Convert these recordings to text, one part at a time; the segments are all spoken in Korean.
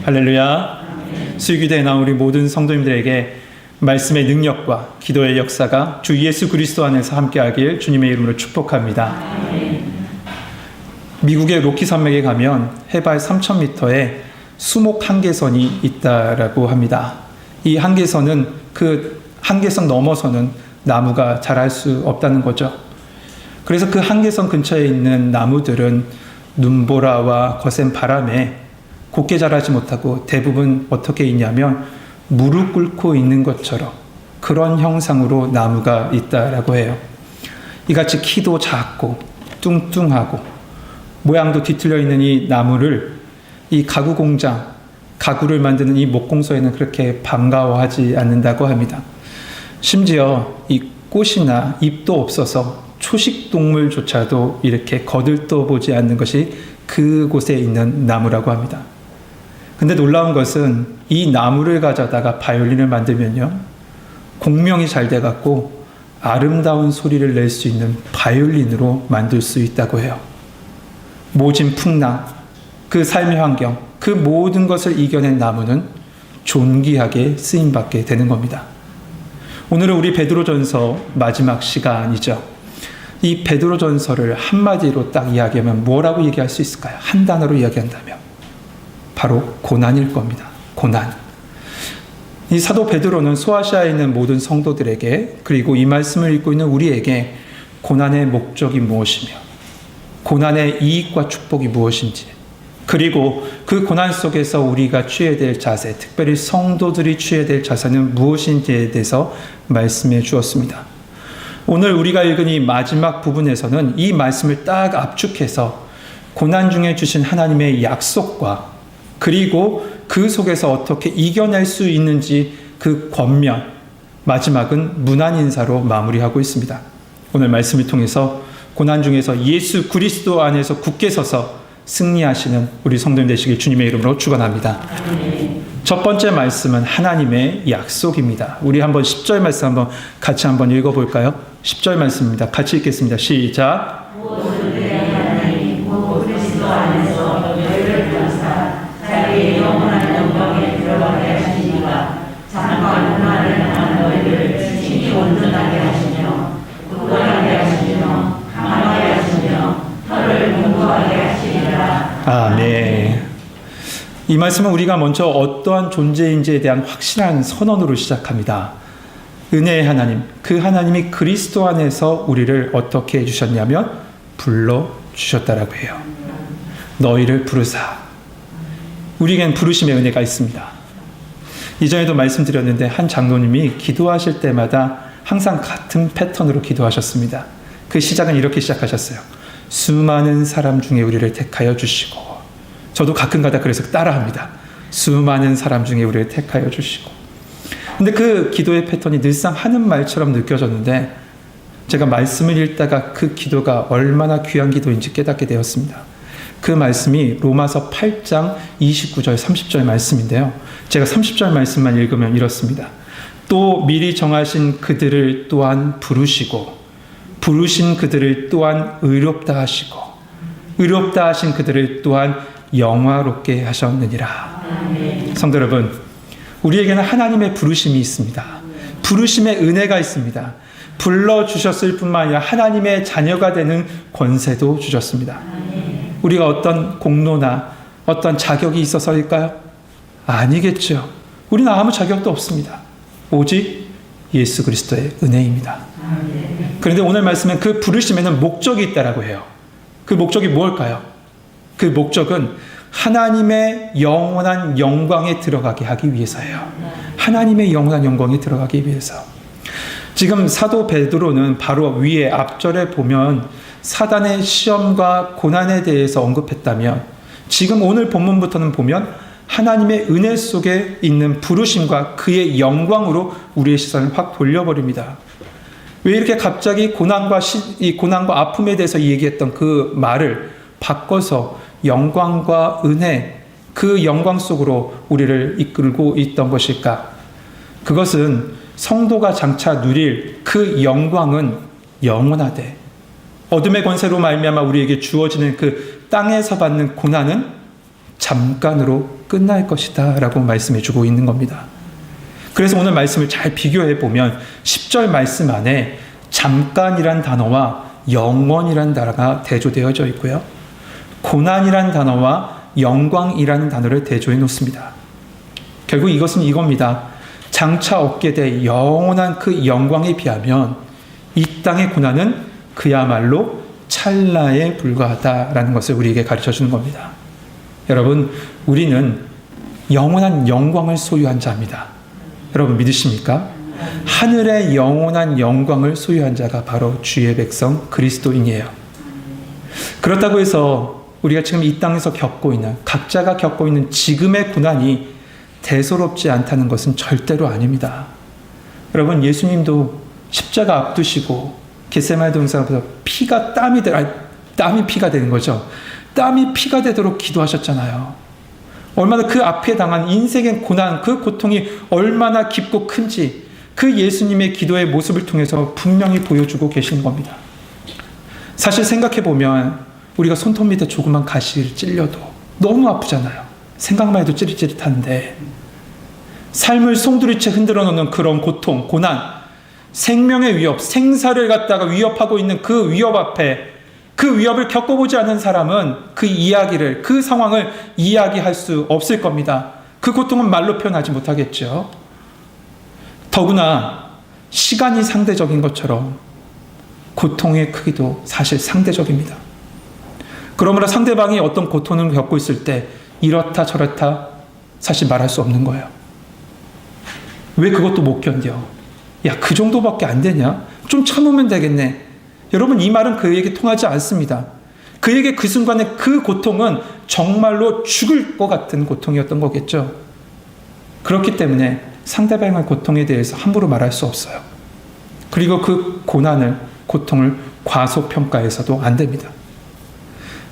할렐루야. 수유기대에 나온 우리 모든 성도님들에게 말씀의 능력과 기도의 역사가 주 예수 그리스도 안에서 함께하길 주님의 이름으로 축복합니다. 미국의 로키 산맥에 가면 해발 3,000m에 수목 한계선이 있다라고 합니다. 이 한계선은 그 한계선 넘어서는 나무가 자랄 수 없다는 거죠. 그래서 그 한계선 근처에 있는 나무들은 눈보라와 거센 바람에 곱게 자라지 못하고 대부분 어떻게 있냐면 무릎 꿇고 있는 것처럼 그런 형상으로 나무가 있다라고 해요. 이같이 키도 작고 뚱뚱하고 모양도 뒤틀려 있는 이 나무를 이 가구 공장, 가구를 만드는 이 목공소에는 그렇게 반가워하지 않는다고 합니다. 심지어 이 꽃이나 잎도 없어서 초식 동물조차도 이렇게 거들떠보지 않는 것이 그곳에 있는 나무라고 합니다. 근데 놀라운 것은 이 나무를 가져다가 바이올린을 만들면요, 공명이 잘 돼갖고 아름다운 소리를 낼 수 있는 바이올린으로 만들 수 있다고 해요. 모진 풍랑, 그 삶의 환경, 그 모든 것을 이겨낸 나무는 존귀하게 쓰임받게 되는 겁니다. 오늘은 우리 베드로전서 마지막 시간이죠. 이 베드로전서를 한마디로 딱 이야기하면 뭐라고 얘기할 수 있을까요? 한 단어로 이야기한다면 바로 고난일 겁니다. 고난. 이 사도 베드로는 소아시아에 있는 모든 성도들에게, 그리고 이 말씀을 읽고 있는 우리에게 고난의 목적이 무엇이며 고난의 이익과 축복이 무엇인지, 그리고 그 고난 속에서 우리가 취해야 될 자세, 특별히 성도들이 취해야 될 자세는 무엇인지에 대해서 말씀해 주었습니다. 오늘 우리가 읽은 이 마지막 부분에서는 이 말씀을 딱 압축해서 고난 중에 주신 하나님의 약속과, 그리고 그 속에서 어떻게 이겨낼 수 있는지 그 권면, 마지막은 문안 인사로 마무리하고 있습니다. 오늘 말씀을 통해서 고난 중에서 예수 그리스도 안에서 굳게 서서 승리하시는 우리 성도님 되시길 주님의 이름으로 축원합니다. 첫 번째 말씀은 하나님의 약속입니다. 우리 한번 10절 말씀 한번 같이 한번 읽어볼까요? 10절 말씀입니다. 같이 읽겠습니다. 시작. 자기의 영원한 영광에 들어가게 하시니가 장과 고난을 당한 너희를 친히 온전하게 하시며 굳건하게 하시며 강하게 하시며 혀를 공부하게 하시리라. 아멘. 이 말씀은 우리가 먼저 어떠한 존재인지에 대한 확실한 선언으로 시작합니다. 은혜의 하나님, 그 하나님이 그리스도 안에서 우리를 어떻게 해주셨냐면 불러주셨다라고 해요. 너희를 부르사. 우리에겐 부르심의 은혜가 있습니다. 이전에도 말씀드렸는데 한 장로님이 기도하실 때마다 항상 같은 패턴으로 기도하셨습니다. 그 시작은 이렇게 시작하셨어요. 수많은 사람 중에 우리를 택하여 주시고, 저도 가끔가다 그래서 따라합니다. 수많은 사람 중에 우리를 택하여 주시고. 근데 그 기도의 패턴이 늘상 하는 말처럼 느껴졌는데 제가 말씀을 읽다가 그 기도가 얼마나 귀한 기도인지 깨닫게 되었습니다. 그 말씀이 로마서 8장 29절 30절 말씀인데요. 제가 30절 말씀만 읽으면 이렇습니다. 또 미리 정하신 그들을 또한 부르시고 부르신 그들을 또한 의롭다 하시고 의롭다 하신 그들을 또한 영화롭게 하셨느니라. 성도 여러분, 우리에게는 하나님의 부르심이 있습니다. 부르심의 은혜가 있습니다. 불러주셨을 뿐만 아니라 하나님의 자녀가 되는 권세도 주셨습니다. 우리가 어떤 공로나 어떤 자격이 있어서일까요? 아니겠죠. 우리는 아무 자격도 없습니다. 오직 예수 그리스도의 은혜입니다. 그런데 오늘 말씀은 그 부르심에는 목적이 있다라고 해요. 그 목적이 무엇일까요? 그 목적은 하나님의 영원한 영광에 들어가게 하기 위해서예요. 하나님의 영원한 영광에 들어가기 위해서. 지금 사도 베드로는 바로 위에 앞절에 보면 사단의 시험과 고난에 대해서 언급했다면, 지금 오늘 본문부터는 보면 하나님의 은혜 속에 있는 부르심과 그의 영광으로 우리의 시선을 확 돌려버립니다. 왜 이렇게 갑자기 고난과 아픔에 대해서 얘기했던 그 말을 바꿔서 영광과 은혜, 그 영광 속으로 우리를 이끌고 있던 것일까? 그것은 성도가 장차 누릴 그 영광은 영원하되, 어둠의 권세로 말미암아 우리에게 주어지는 그 땅에서 받는 고난은 잠깐으로 끝날 것이다 라고 말씀해 주고 있는 겁니다. 그래서 오늘 말씀을 잘 비교해 보면 10절 말씀 안에 잠깐이란 단어와 영원이란 단어가 대조되어져 있고요. 고난이란 단어와 영광이라는 단어를 대조해 놓습니다. 결국 이것은 이겁니다. 장차 얻게 될 영원한 그 영광에 비하면 이 땅의 고난은 그야말로 찰나에 불과하다라는 것을 우리에게 가르쳐 주는 겁니다. 여러분, 우리는 영원한 영광을 소유한 자입니다. 여러분 믿으십니까? 하늘의 영원한 영광을 소유한 자가 바로 주의 백성 그리스도인이에요. 그렇다고 해서 우리가 지금 이 땅에서 겪고 있는, 각자가 겪고 있는 지금의 고난이 대수롭지 않다는 것은 절대로 아닙니다. 여러분, 예수님도 십자가 앞두시고 겟세마네 동산에서 땀이 피가 되는 거죠. 땀이 피가 되도록 기도하셨잖아요. 얼마나 그 앞에 당한 인생의 고난, 그 고통이 얼마나 깊고 큰지 그 예수님의 기도의 모습을 통해서 분명히 보여주고 계시는 겁니다. 사실 생각해보면 우리가 손톱 밑에 조그만 가시를 찔려도 너무 아프잖아요. 생각만 해도 찌릿찌릿한데 삶을 송두리째 흔들어 놓는 그런 고통, 고난, 생명의 위협, 생사를 갖다가 위협하고 있는 그 위협 앞에 그 위협을 겪어보지 않은 사람은 그 이야기를, 그 상황을 이야기할 수 없을 겁니다. 그 고통은 말로 표현하지 못하겠죠. 더구나 시간이 상대적인 것처럼 고통의 크기도 사실 상대적입니다. 그러므로 상대방이 어떤 고통을 겪고 있을 때 이렇다 저렇다 사실 말할 수 없는 거예요. 왜 그것도 못 견뎌? 야, 그 정도밖에 안 되냐? 좀 참으면 되겠네. 여러분, 이 말은 그에게 통하지 않습니다. 그에게 그 순간에 그 고통은 정말로 죽을 것 같은 고통이었던 거겠죠. 그렇기 때문에 상대방의 고통에 대해서 함부로 말할 수 없어요. 그리고 그 고난을, 고통을 과소평가해서도 안 됩니다.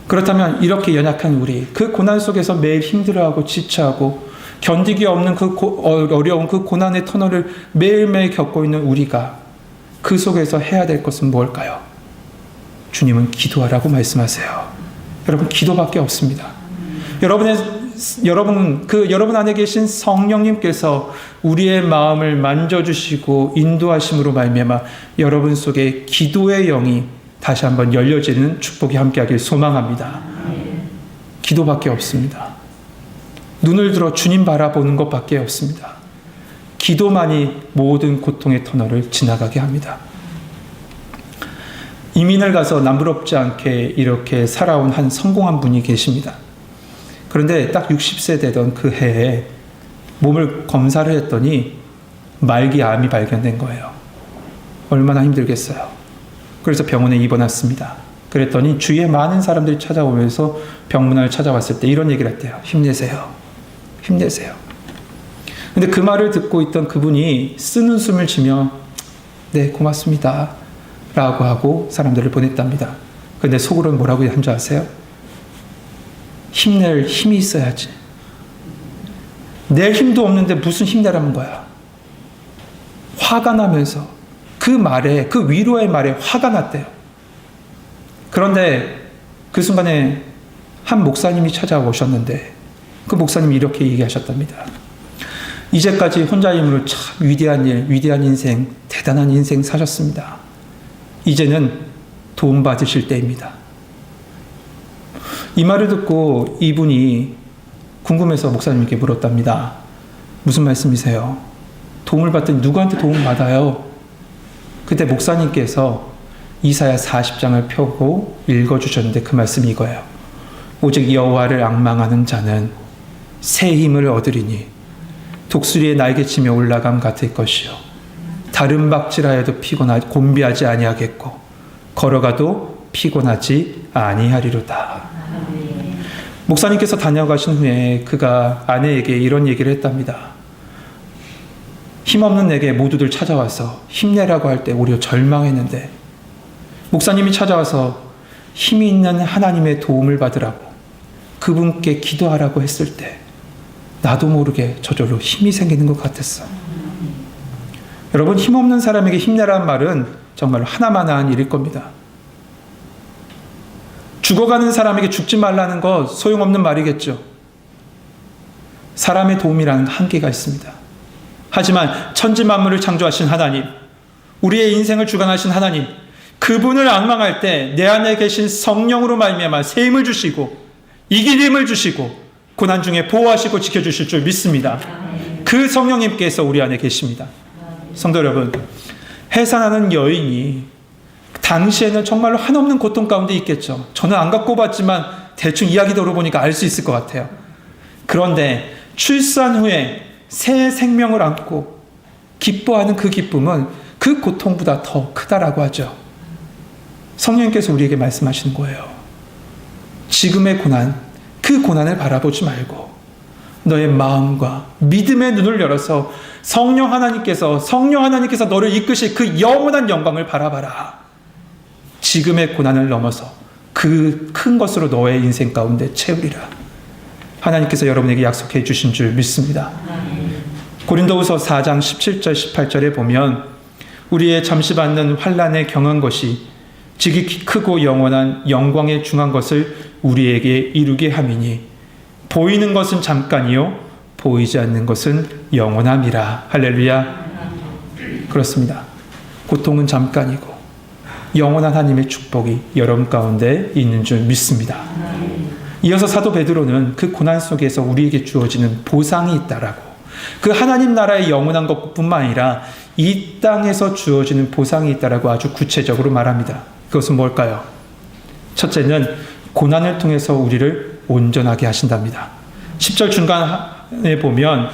그렇다면 이렇게 연약한 우리, 그 고난 속에서 매일 힘들어하고 지쳐하고 견디기 없는 그 어려운 그 고난의 터널을 매일매일 겪고 있는 우리가 그 속에서 해야 될 것은 무엇일까요? 주님은 기도하라고 말씀하세요. 여러분, 기도밖에 없습니다. 여러분 안에 계신 성령님께서 우리의 마음을 만져주시고 인도하심으로 말미암아 여러분 속에 기도의 영이 다시 한번 열려지는 축복이 함께하길 소망합니다. 기도밖에 없습니다. 눈을 들어 주님 바라보는 것밖에 없습니다. 기도만이 모든 고통의 터널을 지나가게 합니다. 이민을 가서 남부럽지 않게 이렇게 살아온 한 성공한 분이 계십니다. 그런데 딱 60세 되던 그 해에 몸을 검사를 했더니 말기암이 발견된 거예요. 얼마나 힘들겠어요. 그래서 병원에 입원했습니다. 그랬더니 주위에 많은 사람들이 찾아오면서 병문안을 찾아왔을 때 이런 얘기를 했대요. 힘내세요. 힘내세요. 근데 그 말을 듣고 있던 그분이 쓰는 숨을 쉬며 네, 고맙습니다 라고 하고 사람들을 보냈답니다. 근데 속으로는 뭐라고 한 줄 아세요? 힘낼 힘이 있어야지. 낼 힘도 없는데 무슨 힘내라는 거야. 화가 나면서 그 말에, 그 위로의 말에 화가 났대요. 그런데 그 순간에 한 목사님이 찾아오셨는데 그 목사님이 이렇게 얘기하셨답니다. 이제까지 혼자 힘으로 참 위대한 일, 위대한 인생, 대단한 인생 사셨습니다. 이제는 도움받으실 때입니다. 이 말을 듣고 이분이 궁금해서 목사님께 물었답니다. 무슨 말씀이세요? 도움을 받더니 누구한테 도움 받아요? 그때 목사님께서 이사야 40장을 펴고 읽어주셨는데 그 말씀이 이거예요. 오직 여호와를 앙망하는 자는 새 힘을 얻으리니 독수리의 날개치며 올라감 같을 것이요 다른 박질하여도 곤비하지 아니하겠고 걸어가도 피곤하지 아니하리로다. 목사님께서 다녀가신 후에 그가 아내에게 이런 얘기를 했답니다. 힘없는 내게 모두들 찾아와서 힘내라고 할 때 오히려 절망했는데 목사님이 찾아와서 힘이 있는 하나님의 도움을 받으라고 그분께 기도하라고 했을 때 나도 모르게 저절로 힘이 생기는 것 같았어. 여러분, 힘없는 사람에게 힘내라는 말은 정말 하나마나한 일일 겁니다. 죽어가는 사람에게 죽지 말라는 것 소용없는 말이겠죠. 사람의 도움이라는 한계가 있습니다. 하지만 천지 만물을 창조하신 하나님, 우리의 인생을 주관하신 하나님, 그분을 앙망할 때 내 안에 계신 성령으로 말미암아 새 힘을 주시고 이길 힘을 주시고 고난 중에 보호하시고 지켜주실 줄 믿습니다. 그 성령님께서 우리 안에 계십니다. 성도 여러분, 해산하는 여인이 당시에는 정말로 한없는 고통 가운데 있겠죠. 저는 안 갖고 봤지만 대충 이야기 들어보니까 알 수 있을 것 같아요. 그런데 출산 후에 새 생명을 안고 기뻐하는 그 기쁨은 그 고통보다 더 크다라고 하죠. 성령님께서 우리에게 말씀하시는 거예요. 지금의 고난, 그 고난을 바라보지 말고 너의 마음과 믿음의 눈을 열어서 성령 하나님께서 너를 이끄실 그 영원한 영광을 바라봐라. 지금의 고난을 넘어서 그 큰 것으로 너의 인생 가운데 채우리라. 하나님께서 여러분에게 약속해 주신 줄 믿습니다. 고린도후서 4장 17절 18절에 보면 우리의 잠시 받는 환난에 경한 것이 지극히 크고 영원한 영광에 중한 것을 우리에게 이루게 함이니 보이는 것은 잠깐이요 보이지 않는 것은 영원함이라. 할렐루야. 그렇습니다. 고통은 잠깐이고 영원한 하나님의 축복이 여러분 가운데 있는 줄 믿습니다. 이어서 사도 베드로는 그 고난 속에서 우리에게 주어지는 보상이 있다라고, 그 하나님 나라의 영원한 것뿐만 아니라 이 땅에서 주어지는 보상이 있다라고 아주 구체적으로 말합니다. 그것은 뭘까요? 첫째는 고난을 통해서 우리를 온전하게 하신답니다. 10절 중간에 보면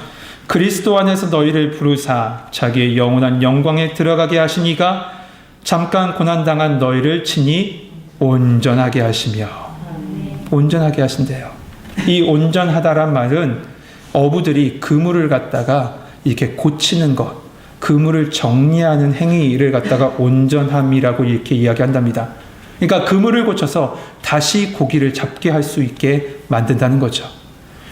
그리스도 안에서 너희를 부르사 자기의 영원한 영광에 들어가게 하시니가 잠깐 고난당한 너희를 친히 온전하게 하시며, 온전하게 하신대요. 이 온전하다란 말은 어부들이 그물을 갖다가 이렇게 고치는 것, 그물을 정리하는 행위를 갖다가 온전함이라고 이렇게 이야기한답니다. 그러니까 그물을 고쳐서 다시 고기를 잡게 할 수 있게 만든다는 거죠.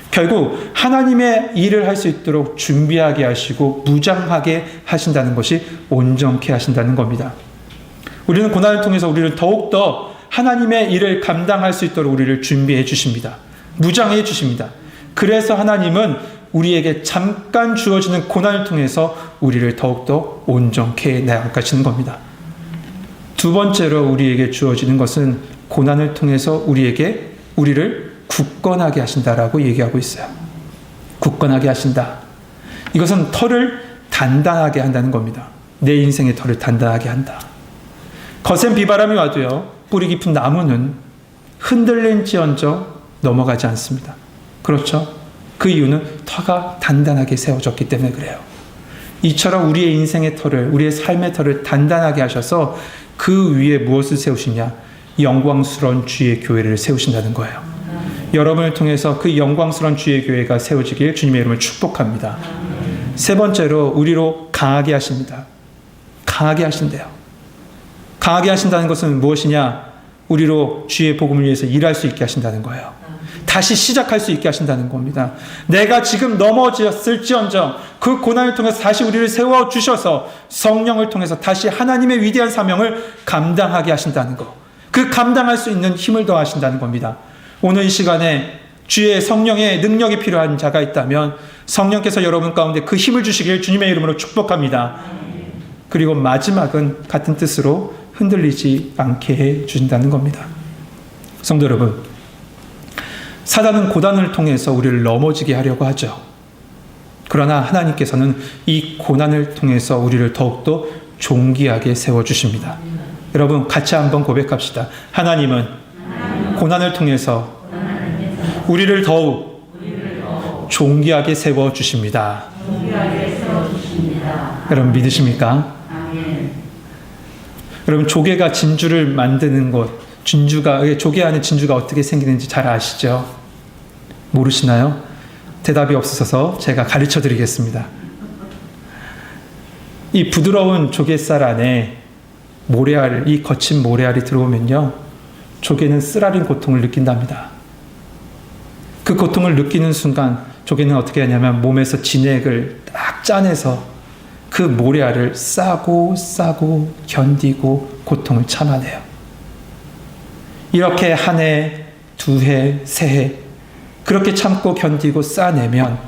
결국 하나님의 일을 할 수 있도록 준비하게 하시고 무장하게 하신다는 것이 온전케 하신다는 겁니다. 우리는 고난을 통해서 우리를 더욱더 하나님의 일을 감당할 수 있도록 우리를 준비해 주십니다. 무장해 주십니다. 그래서 하나님은 우리에게 잠깐 주어지는 고난을 통해서 우리를 더욱더 온전케 나아가시는 겁니다. 두 번째로 우리에게 주어지는 것은 고난을 통해서 우리를 굳건하게 하신다라고 얘기하고 있어요. 굳건하게 하신다. 이것은 털을 단단하게 한다는 겁니다. 내 인생의 털을 단단하게 한다. 거센 비바람이 와도요, 뿌리 깊은 나무는 흔들릴지언정 넘어가지 않습니다. 그렇죠? 그 이유는 터가 단단하게 세워졌기 때문에 그래요. 이처럼 우리의 인생의 털을, 우리의 삶의 털을 단단하게 하셔서 그 위에 무엇을 세우시냐? 영광스러운 주의 교회를 세우신다는 거예요. 여러분을 통해서 그 영광스러운 주의 교회가 세워지길 주님의 이름을 축복합니다. 세 번째로 우리로 강하게 하십니다. 강하게 하신대요. 강하게 하신다는 것은 무엇이냐? 우리로 주의 복음을 위해서 일할 수 있게 하신다는 거예요. 다시 시작할 수 있게 하신다는 겁니다. 내가 지금 넘어졌을지언정 그 고난을 통해서 다시 우리를 세워주셔서 성령을 통해서 다시 하나님의 위대한 사명을 감당하게 하신다는 것. 그 감당할 수 있는 힘을 더하신다는 겁니다. 오늘 이 시간에 주의 성령의 능력이 필요한 자가 있다면 성령께서 여러분 가운데 그 힘을 주시길 주님의 이름으로 축복합니다. 그리고 마지막은 같은 뜻으로 흔들리지 않게 해 주신다는 겁니다. 성도 여러분, 사단은 고난을 통해서 우리를 넘어지게 하려고 하죠. 그러나 하나님께서는 이 고난을 통해서 우리를 더욱더 존귀하게 세워주십니다. 여러분 같이 한번 고백합시다. 하나님은 고난을 통해서 우리를 더욱 존귀하게 세워주십니다. 여러분 믿으십니까? 여러분 조개가 진주를 만드는 것, 조개 안에 진주가 어떻게 생기는지 잘 아시죠? 모르시나요? 대답이 없어서 제가 가르쳐 드리겠습니다. 이 부드러운 조개살 안에 이 거친 모래알이 들어오면요, 조개는 쓰라린 고통을 느낀답니다. 그 고통을 느끼는 순간 조개는 어떻게 하냐면 몸에서 진액을 딱 짜내서 그 모래알을 싸고 견디고 고통을 참아내요. 이렇게 한 해, 두 해, 세 해 그렇게 참고 견디고 싸내면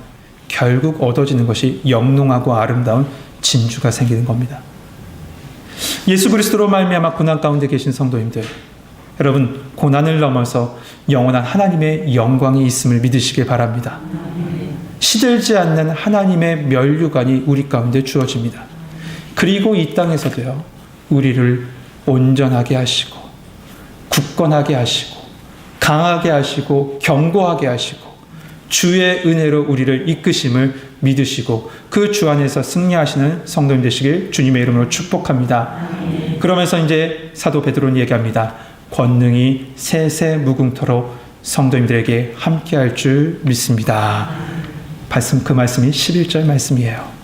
결국 얻어지는 것이 영롱하고 아름다운 진주가 생기는 겁니다. 예수 그리스도로 말미암아 고난 가운데 계신 성도님들, 여러분 고난을 넘어서 영원한 하나님의 영광이 있음을 믿으시길 바랍니다. 시들지 않는 하나님의 면류관이 우리 가운데 주어집니다. 그리고 이 땅에서도요, 우리를 온전하게 하시고 굳건하게 하시고 강하게 하시고 견고하게 하시고 주의 은혜로 우리를 이끄심을 믿으시고 그 주 안에서 승리하시는 성도님 되시길 주님의 이름으로 축복합니다. 그러면서 이제 사도 베드로는 얘기합니다. 권능이 세세 무궁토록 성도님들에게 함께할 줄 믿습니다. 그 말씀이 11절 말씀이에요.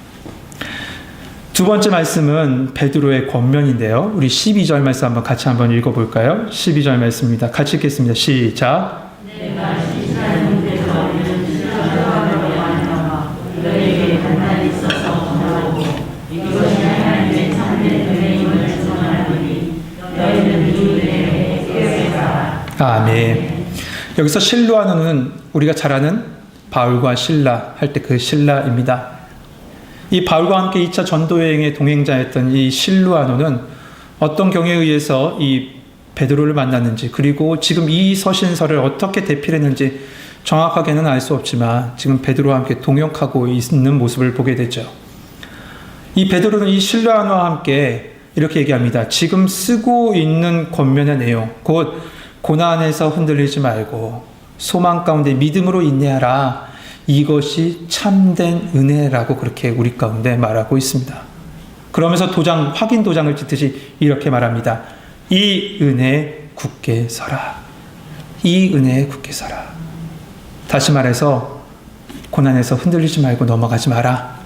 두 번째 말씀은 베드로의 권면인데요. 우리 12절 말씀 같이 한번 읽어볼까요? 12절 말씀입니다. 같이 읽겠습니다. 시작. 내가 시사하는 데서 너희는 실천하려고 하노라. 너희에게 단단히 있어서 전하고 이것이 하나님의 참된 은혜임을 증언하노니 너희는 이 은혜에 깨어있어라. 아멘. 여기서 실로아노는 우리가 잘 아는 바울과 실라 할 때 그 실라입니다. 이 바울과 함께 2차 전도여행의 동행자였던 이 실루아노는 어떤 경우에 의해서 이 베드로를 만났는지, 그리고 지금 이 서신서를 어떻게 대필했는지 정확하게는 알 수 없지만 지금 베드로와 함께 동역하고 있는 모습을 보게 되죠. 이 베드로는 이 실루아노와 함께 이렇게 얘기합니다. 지금 쓰고 있는 권면의 내용, 곧 고난에서 흔들리지 말고 소망 가운데 믿음으로 인내하라. 이것이 참된 은혜라고 그렇게 우리 가운데 말하고 있습니다. 그러면서 확인 도장을 찍듯이 이렇게 말합니다. 이 은혜에 굳게 서라. 이 은혜에 굳게 서라. 다시 말해서 고난에서 흔들리지 말고 넘어가지 마라.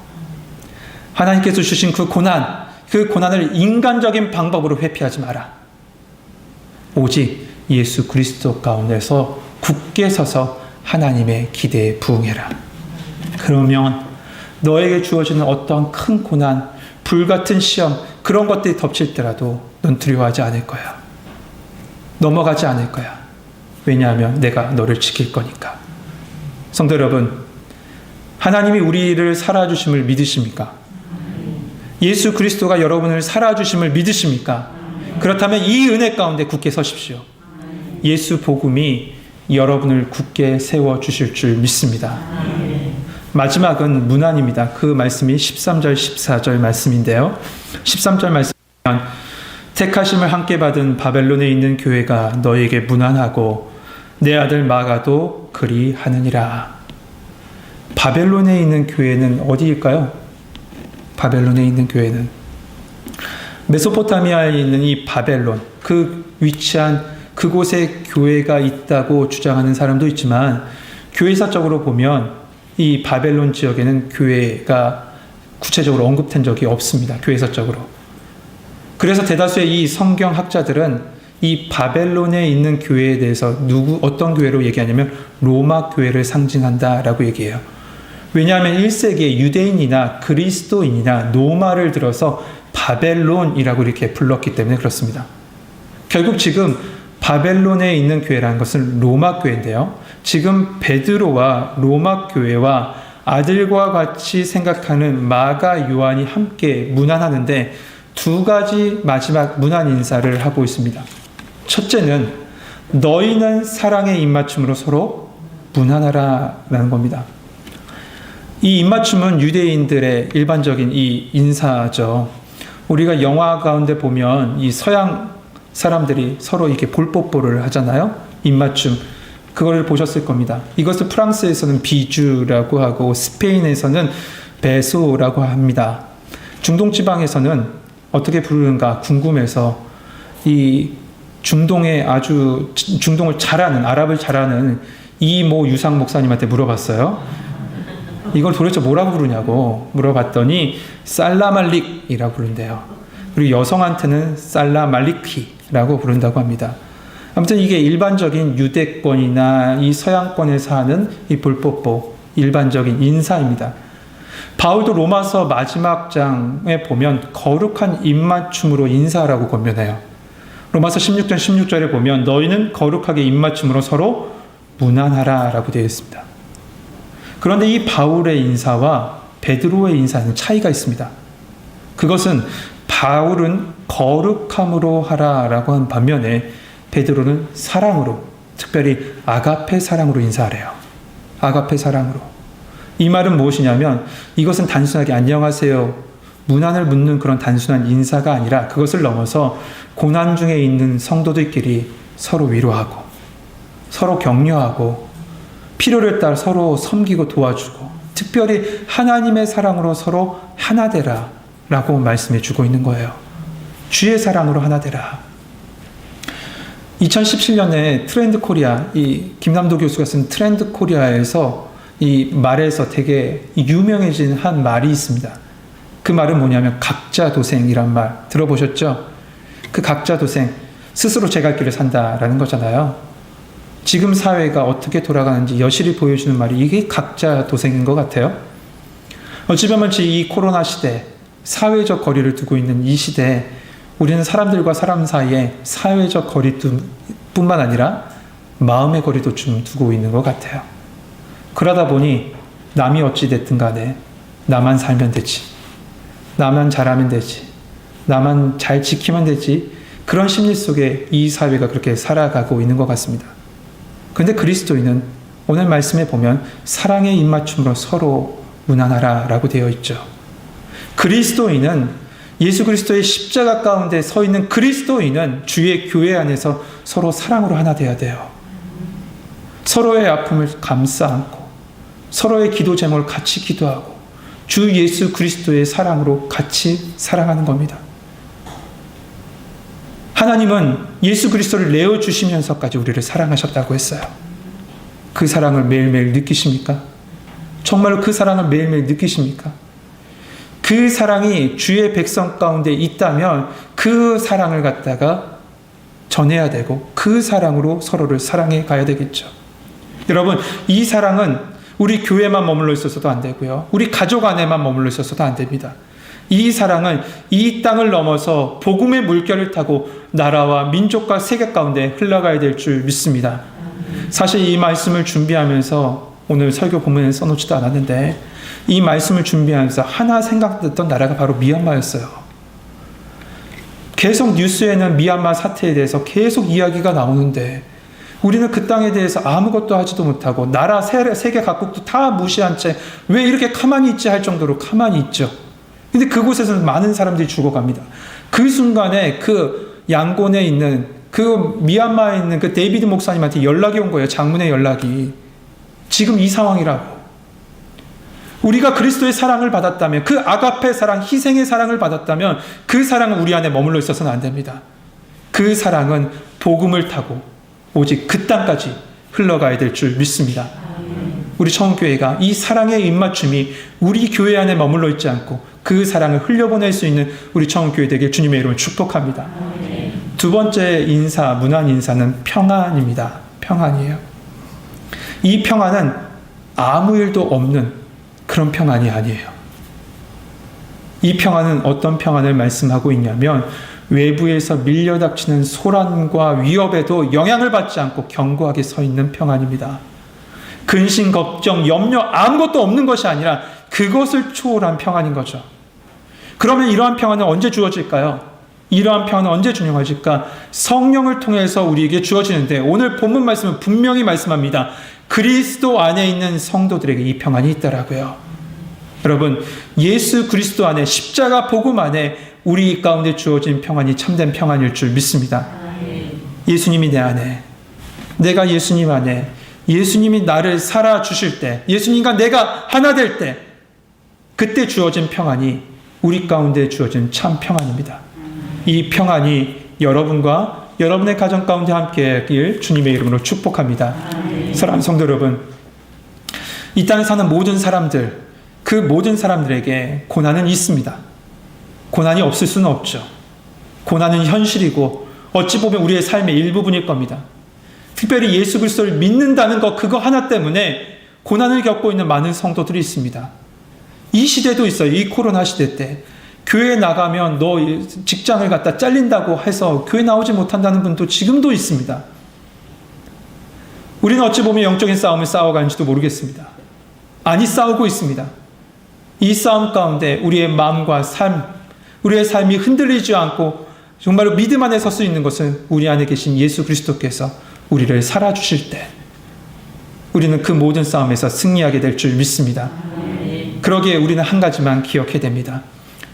하나님께서 주신 그 고난을 인간적인 방법으로 회피하지 마라. 오직 예수 그리스도 가운데서 굳게 서서 하나님의 기대에 부응해라. 그러면 너에게 주어지는 어떠한 큰 고난, 불같은 시험, 그런 것들이 덮칠더라도 넌 두려워하지 않을 거야. 넘어가지 않을 거야. 왜냐하면 내가 너를 지킬 거니까. 성도 여러분, 하나님이 우리를 살아주심을 믿으십니까? 예수 그리스도가 여러분을 살아주심을 믿으십니까? 그렇다면 이 은혜 가운데 굳게 서십시오. 예수 복음이 여러분을 굳게 세워주실 줄 믿습니다. 마지막은 문안입니다. 그 말씀이 13절, 14절 말씀인데요. 13절 말씀 보면 택하심을 함께 받은 바벨론에 있는 교회가 너에게 문안하고 내 아들 마가도 그리하느니라. 바벨론에 있는 교회는 어디일까요? 바벨론에 있는 교회는 메소포타미아에 있는 이 바벨론, 그 위치한 그곳에 교회가 있다고 주장하는 사람도 있지만 교회사적으로 보면 이 바벨론 지역에는 교회가 구체적으로 언급된 적이 없습니다. 교회사적으로. 그래서 대다수의 이 성경학자들은 이 바벨론에 있는 교회에 대해서 어떤 교회로 얘기하냐면 로마 교회를 상징한다라고 얘기해요. 왜냐하면 1세기에 유대인이나 그리스도인이나 노마를 들어서 바벨론이라고 이렇게 불렀기 때문에 그렇습니다. 결국 지금 바벨론에 있는 교회라는 것은 로마 교회인데요. 지금 베드로와 로마 교회와 아들과 같이 생각하는 마가 요한이 함께 문안하는데 두 가지 마지막 문안 인사를 하고 있습니다. 첫째는 너희는 사랑의 입맞춤으로 서로 문안하라라는 겁니다. 이 입맞춤은 유대인들의 일반적인 이 인사죠. 우리가 영화 가운데 보면 이 서양 사람들이 서로 이렇게 볼뽀뽀를 하잖아요. 입맞춤. 그걸 보셨을 겁니다. 이것을 프랑스에서는 비주라고 하고 스페인에서는 베소라고 합니다. 중동 지방에서는 어떻게 부르는가 궁금해서 이 중동을 잘하는, 아랍을 잘하는 이모 유상 목사님한테 물어봤어요. 이걸 도대체 뭐라고 부르냐고 물어봤더니 살라말릭이라고 부른대요. 그리고 여성한테는 살라말리키라고 부른다고 합니다. 아무튼 이게 일반적인 유대권이나 이 서양권에서 하는 이 볼뽀뽀, 일반적인 인사입니다. 바울도 로마서 마지막 장에 보면 거룩한 입맞춤으로 인사하라고 권면해요. 로마서 16장 16절에 보면 너희는 거룩하게 입맞춤으로 서로 문안하라 라고 되어 있습니다. 그런데 이 바울의 인사와 베드로의 인사는 차이가 있습니다. 그것은 바울은 거룩함으로 하라라고 한 반면에 베드로는 사랑으로, 특별히 아가페 사랑으로 인사하래요. 아가페 사랑으로. 이 말은 무엇이냐면 이것은 단순하게 안녕하세요, 문안을 묻는 그런 단순한 인사가 아니라 그것을 넘어서 고난 중에 있는 성도들끼리 서로 위로하고 서로 격려하고 필요를 따라 서로 섬기고 도와주고 특별히 하나님의 사랑으로 서로 하나 되라 라고 말씀해 주고 있는 거예요. 주의 사랑으로 하나 되라. 2017년에 트렌드 코리아, 이 김남도 교수가 쓴 트렌드 코리아에서 이 말에서 되게 유명해진 한 말이 있습니다. 그 말은 뭐냐면 각자 도생이란 말 들어보셨죠? 그 각자 도생, 스스로 제 갈 길을 산다라는 거잖아요. 지금 사회가 어떻게 돌아가는지 여실히 보여주는 말이 이게 각자 도생인 것 같아요. 어찌 보면 이 코로나 시대, 사회적 거리를 두고 있는 이 시대에 우리는 사람들과 사람 사이에 사회적 거리뿐만 아니라 마음의 거리도 좀 두고 있는 것 같아요. 그러다 보니 남이 어찌 됐든 간에 나만 살면 되지, 나만 잘하면 되지, 나만 잘 지키면 되지, 그런 심리 속에 이 사회가 그렇게 살아가고 있는 것 같습니다. 그런데 그리스도인은 오늘 말씀에 보면 사랑의 입맞춤으로 서로 무난하라 라고 되어 있죠. 그리스도인은, 예수 그리스도의 십자가 가운데 서 있는 그리스도인은 주의 교회 안에서 서로 사랑으로 하나 되어야 돼요. 서로의 아픔을 감싸 안고 서로의 기도 제목을 같이 기도하고 주 예수 그리스도의 사랑으로 같이 사랑하는 겁니다. 하나님은 예수 그리스도를 내어주시면서까지 우리를 사랑하셨다고 했어요. 그 사랑을 매일매일 느끼십니까? 정말로 그 사랑을 매일매일 느끼십니까? 그 사랑이 주의 백성 가운데 있다면 그 사랑을 갖다가 전해야 되고 그 사랑으로 서로를 사랑해 가야 되겠죠. 여러분, 이 사랑은 우리 교회만 머물러 있어서도 안 되고요. 우리 가족 안에만 머물러 있어서도 안 됩니다. 이 사랑은 이 땅을 넘어서 복음의 물결을 타고 나라와 민족과 세계 가운데 흘러가야 될 줄 믿습니다. 사실 이 말씀을 준비하면서 오늘 설교 본문에 써놓지도 않았는데 이 말씀을 준비하면서 하나 생각했던 나라가 바로 미얀마였어요. 계속 뉴스에는 미얀마 사태에 대해서 계속 이야기가 나오는데 우리는 그 땅에 대해서 아무것도 하지도 못하고 나라 세계 각국도 다 무시한 채 왜 이렇게 가만히 있지 할 정도로 가만히 있죠. 근데 그곳에서는 많은 사람들이 죽어갑니다. 그 순간에 그 양곤에 있는 그 미얀마에 있는 그 데이비드 목사님한테 연락이 온 거예요. 장문의 연락이. 지금 이 상황이라고. 우리가 그리스도의 사랑을 받았다면, 그 아가페 사랑, 희생의 사랑을 받았다면 그 사랑은 우리 안에 머물러 있어서는 안 됩니다. 그 사랑은 복음을 타고 오직 그 땅까지 흘러가야 될 줄 믿습니다. 우리 청교회가 이 사랑의 입맞춤이 우리 교회 안에 머물러 있지 않고 그 사랑을 흘려보낼 수 있는 우리 청교회 되길 주님의 이름으로 축복합니다. 두 번째 인사, 문안 인사는 평안입니다. 평안이에요. 이 평안은 아무 일도 없는 그런 평안이 아니에요. 이 평안은 어떤 평안을 말씀하고 있냐면 외부에서 밀려닥치는 소란과 위협에도 영향을 받지 않고 견고하게 서 있는 평안입니다. 근심, 걱정, 염려 아무것도 없는 것이 아니라 그것을 초월한 평안인 거죠. 그러면 이러한 평안은 언제 주어질까요? 이러한 평안은 언제 준용해질까? 성령을 통해서 우리에게 주어지는데 오늘 본문 말씀은 분명히 말씀합니다. 그리스도 안에 있는 성도들에게 이 평안이 있다라고요. 여러분, 예수 그리스도 안에 십자가 복음 안에 우리 가운데 주어진 평안이 참된 평안일 줄 믿습니다. 예수님이 내 안에, 내가 예수님 안에, 예수님이 나를 살아주실 때, 예수님과 내가 하나 될 때, 그때 주어진 평안이 우리 가운데 주어진 참 평안입니다. 이 평안이 여러분과 여러분의 가정 가운데 함께하길 주님의 이름으로 축복합니다. 사랑하는 성도 여러분, 이 땅에 사는 모든 사람들, 그 모든 사람들에게 고난은 있습니다. 고난이 없을 수는 없죠. 고난은 현실이고 어찌 보면 우리의 삶의 일부분일 겁니다. 특별히 예수 그리스도를 믿는다는 것, 그거 하나 때문에 고난을 겪고 있는 많은 성도들이 있습니다. 이 시대도 있어요. 이 코로나 시대 때 교회에 나가면 너 직장을 갖다 잘린다고 해서 교회 나오지 못한다는 분도 지금도 있습니다. 우리는 어찌 보면 영적인 싸움을 싸워가는지도 모르겠습니다. 많이 싸우고 있습니다. 이 싸움 가운데 우리의 마음과 삶, 우리의 삶이 흔들리지 않고 정말로 믿음 안에 설 수 있는 것은 우리 안에 계신 예수 그리스도께서 우리를 살아주실 때 우리는 그 모든 싸움에서 승리하게 될 줄 믿습니다. 그러기에 우리는 한 가지만 기억해야 됩니다.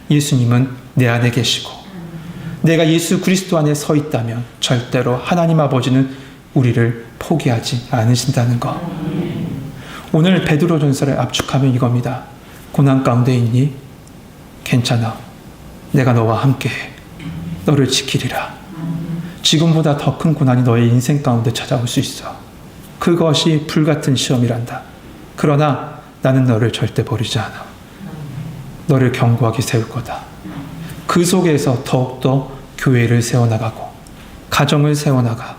예수님은 내 안에 계시고 내가 예수 그리스도 안에 서 있다면 절대로 하나님 아버지는 우리를 포기하지 않으신다는 것. 오늘 베드로전서를 압축하면 이겁니다. 고난 가운데 있니? 괜찮아. 내가 너와 함께해. 너를 지키리라. 지금보다 더 큰 고난이 너의 인생 가운데 찾아올 수 있어. 그것이 불같은 시험이란다. 그러나 나는 너를 절대 버리지 않아. 너를 견고하게 세울 거다. 그 속에서 더욱더 교회를 세워나가고 가정을 세워나가.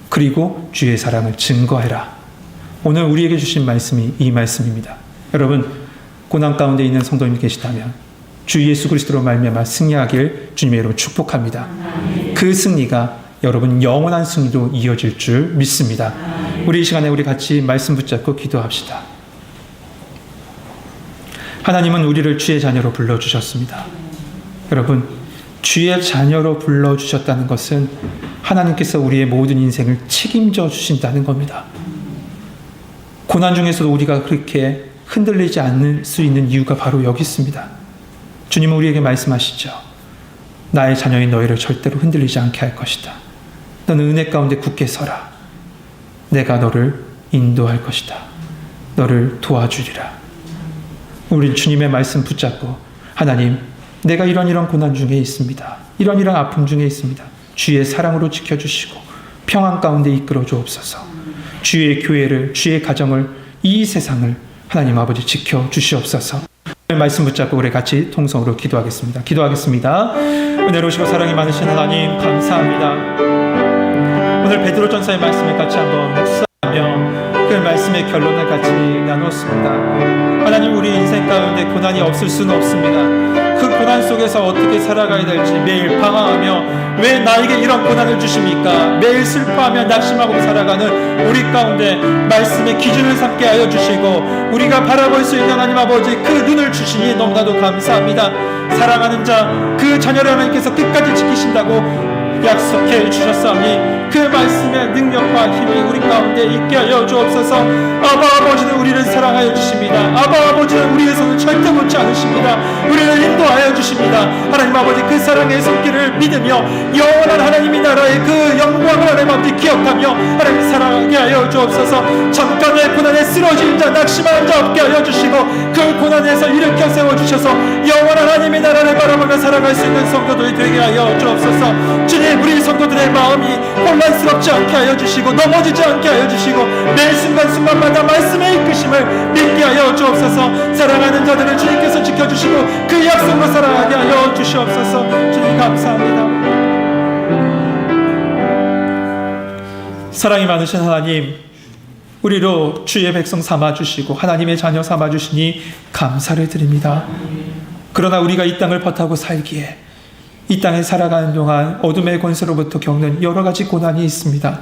그리고 주의 사랑을 증거해라. 오늘 우리에게 주신 말씀이 이 말씀입니다. 여러분, 고난 가운데 있는 성도님 계시다면 주 예수 그리스도로 말미암아 승리하길 주님의 이름으로 축복합니다. 그 승리가 여러분 영원한 승리로 이어질 줄 믿습니다. 우리 이 시간에 우리 같이 말씀 붙잡고 기도합시다. 하나님은 우리를 주의 자녀로 불러주셨습니다. 여러분, 주의 자녀로 불러주셨다는 것은 하나님께서 우리의 모든 인생을 책임져 주신다는 겁니다. 고난 중에서도 우리가 그렇게 흔들리지 않을 수 있는 이유가 바로 여기 있습니다. 주님은 우리에게 말씀하시죠. 나의 자녀인 너희를 절대로 흔들리지 않게 할 것이다. 너는 은혜 가운데 굳게 서라. 내가 너를 인도할 것이다. 너를 도와주리라. 우린 주님의 말씀 붙잡고 하나님, 내가 이런 고난 중에 있습니다. 이런 아픔 중에 있습니다. 주의 사랑으로 지켜주시고 평안 가운데 이끌어 주옵소서. 주의 교회를, 주의 가정을, 이 세상을 하나님 아버지 지켜주시옵소서. 말씀 붙잡고 우리 같이 통성으로 기도하겠습니다. 기도하겠습니다. 은혜로우시고 사랑이 많으신 하나님 감사합니다. 오늘 베드로전서의 말씀을 같이 한번 묵상하며 그 말씀의 결론을 같이 나눴습니다. 하나님, 우리 인생 가운데 고난이 없을 수는 없습니다. 그 고난 속에서 어떻게 살아가야 될지 매일 방황하며 왜 나에게 이런 고난을 주십니까? 매일 슬퍼하며 낙심하고 살아가는 우리 가운데 말씀의 기준을 삼게 하여 주시고 우리가 바라볼 수 있는 하나님 아버지 그 눈을 주시니 너무나도 감사합니다. 사랑하는 자, 그 자녀를 하나님께서 끝까지 지키신다고 약속해 주셨사오니 그 말씀의 능력과 힘이 우리 가운데 있게 하여 주옵소서. 아바 아버지는 우리를 사랑하여 주십니다. 아바 아버지는 우리의 손을 절대 놓지 않으십니다. 우리를 인도하여 주십니다. 하나님 아버지, 그 사랑의 손길을 믿으며 영원한 하나님의 나라의 그 영광을 하나님 아버지 기억하며 하나님 사랑하게 하여 주옵소서. 잠깐의 고난에 쓰러진 자, 낙심하는 자 없게 하여 주시고 그 고난에서 일으켜 세워주셔서 영원한 하나님의 나라를 바라보며 살아갈 수 있는 성도들이 되게 하여 주옵소서. 주님, 우리 성도들의 마음이 혼란스럽지 않게 하여 주시고 넘어지지 않게 하여 주시고 매 순간순간마다 말씀의 이끄심을 믿게 하여 주옵소서. 사랑하는 자들을 주님께서 지켜주시고 그 약속으로 살아가게 하여 주시옵소서. 주님 감사합니다. 사랑이 많으신 하나님, 우리로 주의 백성 삼아주시고 하나님의 자녀 삼아주시니 감사를 드립니다. 그러나 우리가 이 땅을 버타고 살기에 이 땅에 살아가는 동안 어둠의 권세로부터 겪는 여러 가지 고난이 있습니다.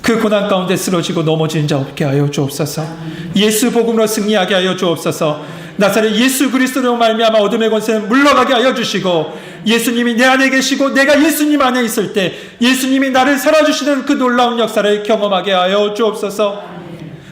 그 고난 가운데 쓰러지고 넘어지는 자 없게 하여 주옵소서. 예수 복음으로 승리하게 하여 주옵소서. 나사렛 예수 그리스도로 말미암아 어둠의 권세는 물러가게 하여 주시고 예수님이 내 안에 계시고 내가 예수님 안에 있을 때 예수님이 나를 살아주시는 그 놀라운 역사를 경험하게 하여 주옵소서.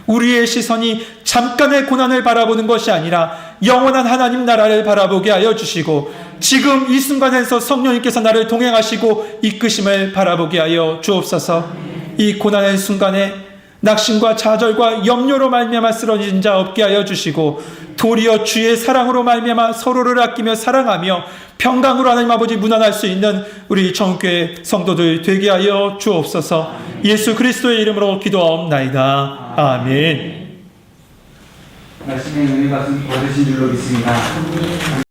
우리의 시선이 잠깐의 고난을 바라보는 것이 아니라 영원한 하나님 나라를 바라보게 하여 주시고 지금 이 순간에서 성령님께서 나를 동행하시고 이끄심을 바라보게 하여 주옵소서. 이 고난의 순간에 낙심과 좌절과 염려로 말미암아 쓰러진 자 없게 하여 주시고 도리어 주의 사랑으로 말미암아 서로를 아끼며 사랑하며 평강으로 하나님 아버지 무난할 수 있는 우리 전교회 성도들 되게 하여 주옵소서. 예수 그리스도의 이름으로 기도하옵나이다. 아멘. 말씀의 은혜가 얻으신 줄로 믿습니다.